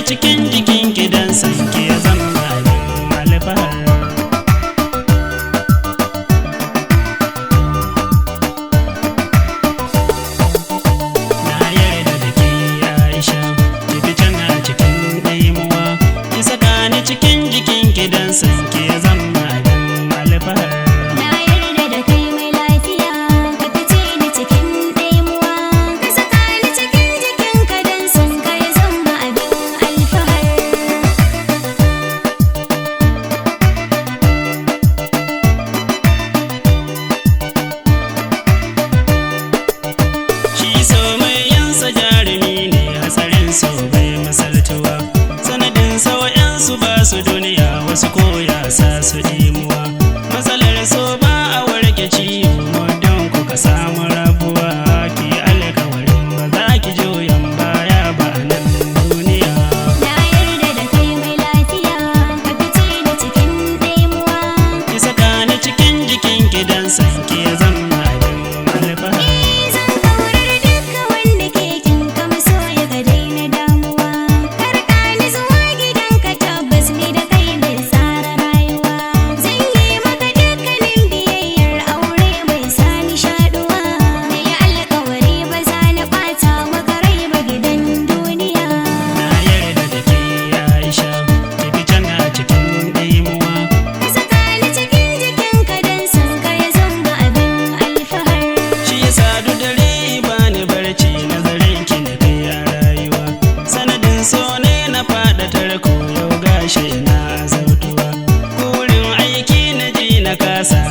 Cikin jikin gidan sanki ya zama alfahar. Na yarda da ke Aisha, ki fi can a cikin ɗaimuwa. Ki saka ni cikin jikin gidan sanki ya zama alfahar. So bai misaltuwa, sanadin sau'yansu ba su duniya, wasu koya sa su imuwa. Matsalar so ba a warke ciwo don kuka samu rabuwa. Ki alkawarin ba za ki juyan baya ba a nan duniya. Na yarda da kai mai lafiya, ka fice ni cikin ɗaimuwa. Ki saka ni cikin jikin gidan sanki ya zama abin alfahari. Na zautuwa, wurin aiki na ji na kasa